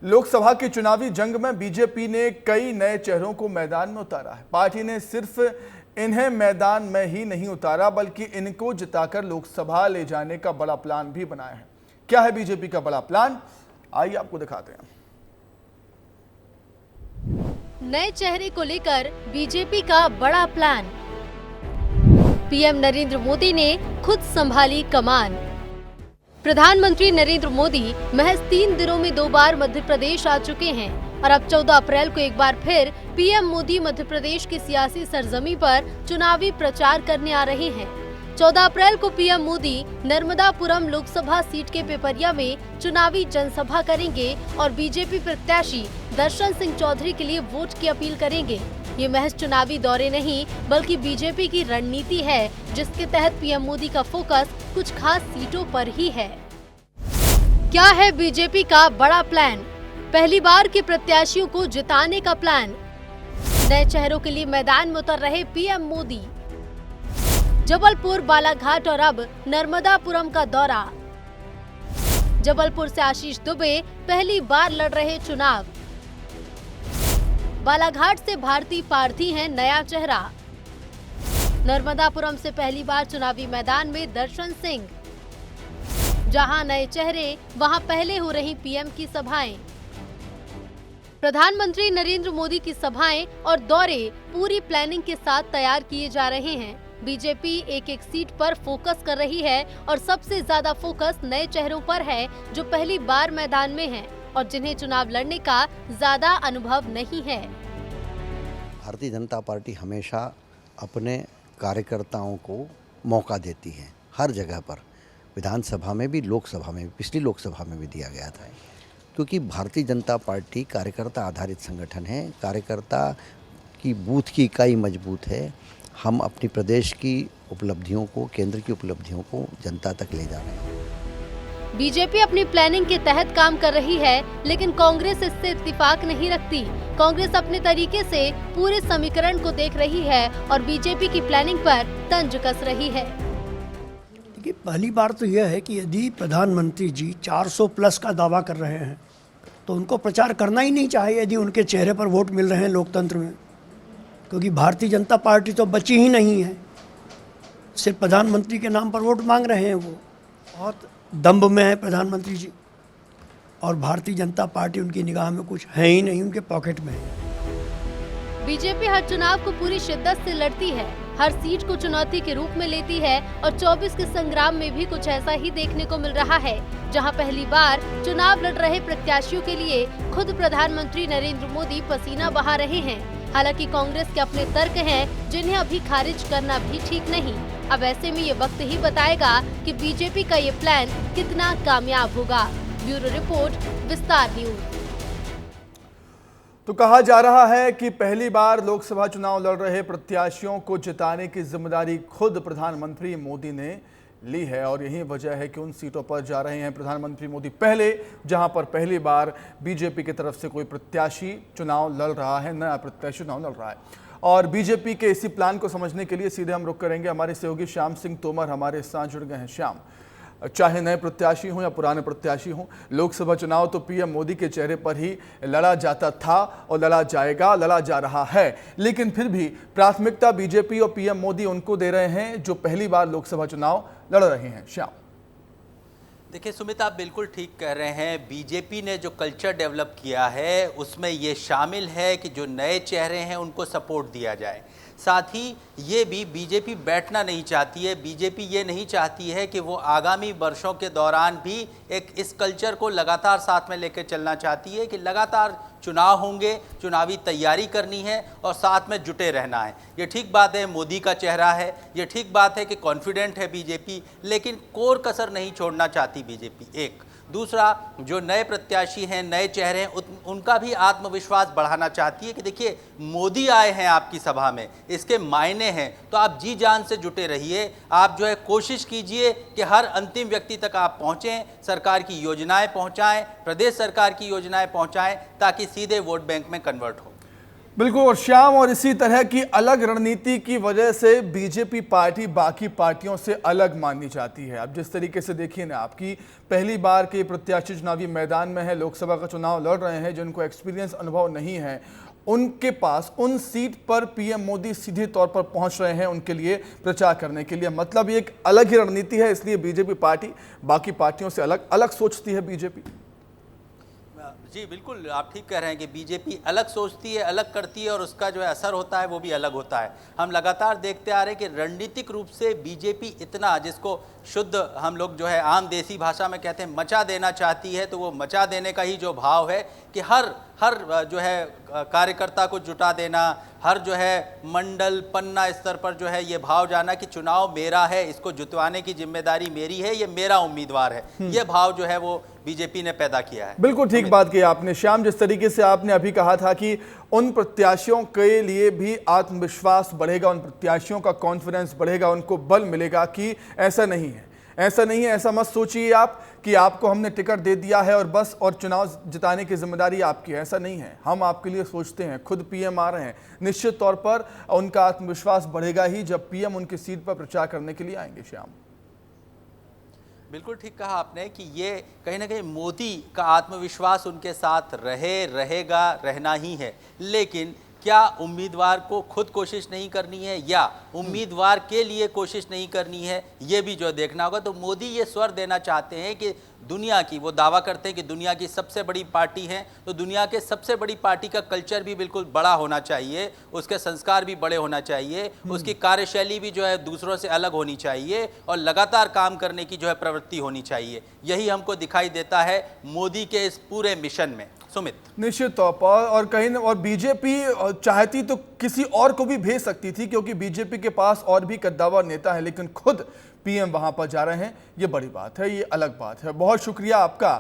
लोकसभा की चुनावी जंग में बीजेपी ने कई नए चेहरों को मैदान में उतारा है। पार्टी ने सिर्फ इन्हें मैदान में ही नहीं उतारा बल्कि इनको जिताकर लोकसभा ले जाने का बड़ा प्लान भी बनाया है। क्या है बीजेपी का बड़ा प्लान, आइए आपको दिखाते हैं। नए चेहरे को लेकर बीजेपी का बड़ा प्लान। पीएम नरेंद्र मोदी ने खुद संभाली कमान। प्रधानमंत्री नरेंद्र मोदी महज 3 दिनों में 2 बार मध्य प्रदेश आ चुके हैं और अब 14 अप्रैल को एक बार फिर पीएम मोदी मध्य प्रदेश की सियासी सरजमी पर चुनावी प्रचार करने आ रहे हैं। 14 अप्रैल को पीएम मोदी नर्मदापुरम लोकसभा सीट के पेपरिया में चुनावी जनसभा करेंगे और बीजेपी प्रत्याशी दर्शन सिंह चौधरी के लिए वोट की अपील करेंगे। ये महज चुनावी दौरे नहीं बल्कि बीजेपी की रणनीति है, जिसके तहत पीएम मोदी का फोकस कुछ खास सीटों पर ही है। क्या है बीजेपी का बड़ा प्लान? पहली बार के प्रत्याशियों को जिताने का प्लान। नए चेहरों के लिए मैदान में उतर रहे पीएम मोदी। जबलपुर, बालाघाट और अब नर्मदापुरम का दौरा। जबलपुर से आशीष दुबे पहली बार लड़ रहे चुनाव। बालाघाट से भारती पारथी हैं नया चेहरा। नर्मदापुरम से पहली बार चुनावी मैदान में दर्शन सिंह। जहां नए चेहरे वहां पहले हो रही पीएम की सभाएं। प्रधानमंत्री नरेंद्र मोदी की सभाएं और दौरे पूरी प्लानिंग के साथ तैयार किए जा रहे हैं। बीजेपी एक सीट पर फोकस कर रही है और सबसे ज्यादा फोकस नए चेहरों पर है जो पहली बार मैदान में हैं और जिन्हें चुनाव लड़ने का ज्यादा अनुभव नहीं है। भारतीय जनता पार्टी हमेशा अपने कार्यकर्ताओं को मौका देती है, हर जगह पर, विधानसभा में भी, लोकसभा में भी, पिछली लोकसभा में भी दिया गया था, क्योंकि भारतीय जनता पार्टी कार्यकर्ता आधारित संगठन है। कार्यकर्ता की बूथ की इकाई मजबूत है। हम अपनी प्रदेश की उपलब्धियों को, केंद्र की उपलब्धियों को जनता तक ले जा रहे हैं। बीजेपी अपनी प्लानिंग के तहत काम कर रही है, लेकिन कांग्रेस इससे इत्तेफाक नहीं रखती। कांग्रेस अपने तरीके से पूरे समीकरण को देख रही है और बीजेपी की प्लानिंग पर तंज कस रही है। देखिए, पहली बार तो यह है कि यदि प्रधानमंत्री जी 400 प्लस का दावा कर रहे हैं तो उनको प्रचार करना ही नहीं चाहिए यदि उनके चेहरे पर वोट मिल रहे हैं लोकतंत्र में, क्योंकि भारतीय जनता पार्टी तो बची ही नहीं है। सिर्फ प्रधानमंत्री के नाम पर वोट मांग रहे हैं। वो बहुत दम्भ में है प्रधानमंत्री जी, और भारतीय जनता पार्टी उनकी निगाह में कुछ है ही नहीं, उनके पॉकेट में है। बीजेपी हर चुनाव को पूरी शिद्दत से लड़ती है, हर सीट को चुनौती के रूप में लेती है और 24 के संग्राम में भी कुछ ऐसा ही देखने को मिल रहा है, जहां पहली बार चुनाव लड़ रहे प्रत्याशियों के लिए खुद प्रधानमंत्री नरेंद्र मोदी पसीना बहा रहे हैं। हालांकि कांग्रेस के अपने तर्क हैं जिन्हें अभी खारिज करना भी ठीक नहीं। अब ऐसे में ये वक्त ही बताएगा कि बीजेपी का ये प्लान कितना कामयाब होगा। ब्यूरो रिपोर्ट, विस्तार न्यूज। तो कहा जा रहा है कि पहली बार लोकसभा चुनाव लड़ रहे प्रत्याशियों को जिताने की जिम्मेदारी खुद प्रधानमंत्री मोदी ने ली है और यही वजह है कि उन सीटों पर जा रहे हैं प्रधानमंत्री मोदी पहले, जहां पर पहली बार बीजेपी की तरफ से कोई प्रत्याशी चुनाव लड़ रहा है, नया प्रत्याशी चुनाव लड़ रहा है। और बीजेपी के इसी प्लान को समझने के लिए सीधे हम रुख करेंगे, हमारे सहयोगी श्याम सिंह तोमर हमारे साथ जुड़ गए हैं। श्याम, चाहे नए प्रत्याशी हों या पुराने प्रत्याशी हों, लोकसभा चुनाव तो पीएम मोदी के चेहरे पर ही लड़ा जाता था और लड़ा जाएगा, लड़ा जा रहा है, लेकिन फिर भी प्राथमिकता बीजेपी और पीएम मोदी उनको दे रहे हैं जो पहली बार लोकसभा चुनाव लड़ रहे हैं। श्याम, देखिए सुमित, आप बिल्कुल ठीक कह रहे हैं। बीजेपी ने जो कल्चर डेवलप किया है उसमें ये शामिल है कि जो नए चेहरे हैं उनको सपोर्ट दिया जाए। साथ ही ये भी बीजेपी बैठना नहीं चाहती है। बीजेपी ये नहीं चाहती है कि वो आगामी वर्षों के दौरान भी इस कल्चर को लगातार साथ में लेकर चलना चाहती है कि लगातार चुनाव होंगे, चुनावी तैयारी करनी है और साथ में जुटे रहना है। ये ठीक बात है, मोदी का चेहरा है, ये ठीक बात है कि कॉन्फिडेंट है बीजेपी, लेकिन कोर कसर नहीं छोड़ना चाहती बीजेपी। एक दूसरा, जो नए प्रत्याशी हैं, नए चेहरे हैं, उनका भी आत्मविश्वास बढ़ाना चाहती है कि देखिए मोदी आए हैं आपकी सभा में, इसके मायने हैं, तो आप जी जान से जुटे रहिए। आप जो है कोशिश कीजिए कि हर अंतिम व्यक्ति तक आप पहुँचें, सरकार की योजनाएं पहुँचाएं, प्रदेश सरकार की योजनाएं पहुँचाएं, ताकि सीधे वोट बैंक में कन्वर्ट हो। बिल्कुल। और श्याम, और इसी तरह की अलग रणनीति की वजह से बीजेपी पार्टी बाकी पार्टियों से अलग माननी चाहती है। अब जिस तरीके से देखिए ना, आपकी पहली बार के प्रत्याशी चुनावी मैदान में है, लोकसभा का चुनाव लड़ रहे हैं, जिनको एक्सपीरियंस अनुभव नहीं है, उनके पास उन सीट पर पीएम मोदी सीधे तौर पर पहुंच रहे हैं उनके लिए प्रचार करने के लिए। मतलब ये एक अलग ही रणनीति है, इसलिए बीजेपी पार्टी बाकी पार्टियों से अलग अलग सोचती है बीजेपी। जी बिल्कुल, आप ठीक कह रहे हैं कि बीजेपी अलग सोचती है, अलग करती है और उसका जो है असर होता है वो भी अलग होता है। हम लगातार देखते आ रहे हैं कि रणनीतिक रूप से बीजेपी इतना, जिसको शुद्ध हम लोग जो है आम देसी भाषा में कहते हैं मचा देना चाहती है, तो वो मचा देने का ही जो भाव है कि हर जो है कार्यकर्ता को जुटा देना, हर जो है मंडल पन्ना स्तर पर जो है ये भाव जाना कि चुनाव मेरा है, इसको जुटवाने की जिम्मेदारी मेरी है, ये मेरा उम्मीदवार है, ये भाव जो है वो बीजेपी ने पैदा किया है। बिल्कुल ठीक बात की आपने श्याम। जिस तरीके से आपने अभी कहा था कि उन प्रत्याशियों के लिए भी आत्मविश्वास बढ़ेगा, उन प्रत्याशियों का कॉन्फिडेंस बढ़ेगा, उनको बल मिलेगा, कि ऐसा नहीं है, ऐसा नहीं है, ऐसा मत सोचिए आप कि आपको हमने टिकट दे दिया है और बस और चुनाव जिताने की जिम्मेदारी आपकी है। ऐसा नहीं है, हम आपके लिए सोचते हैं, खुद पीएम आ रहे हैं, निश्चित तौर पर उनका आत्मविश्वास बढ़ेगा ही जब पीएम उनकी सीट पर प्रचार करने के लिए आएंगे। श्याम, बिल्कुल ठीक कहा आपने कि ये कहीं ना कहीं मोदी का आत्मविश्वास उनके साथ रहेगा, रहना ही है। लेकिन क्या उम्मीदवार को खुद कोशिश नहीं करनी है या उम्मीदवार के लिए कोशिश नहीं करनी है, ये भी जो देखना होगा। तो मोदी ये स्वर देना चाहते हैं कि दुनिया की, वो दावा करते हैं कि दुनिया की सबसे बड़ी पार्टी है, तो दुनिया के सबसे बड़ी पार्टी का कल्चर भी बिल्कुल बड़ा होना चाहिए, उसके संस्कार भी बड़े होना चाहिए, उसकी कार्यशैली भी जो है दूसरों से अलग होनी चाहिए और लगातार काम करने की जो है प्रवृत्ति होनी चाहिए। यही हमको दिखाई देता है मोदी के इस पूरे मिशन में। सुमित, निश्चित तौर पर, और कहीं और बीजेपी चाहती तो किसी और को भी भेज सकती थी, क्योंकि बीजेपी के पास और भी कद्दावर नेता है, लेकिन खुद पीएम वहां पर जा रहे हैं, ये बड़ी बात है, ये अलग बात है। बहुत शुक्रिया आपका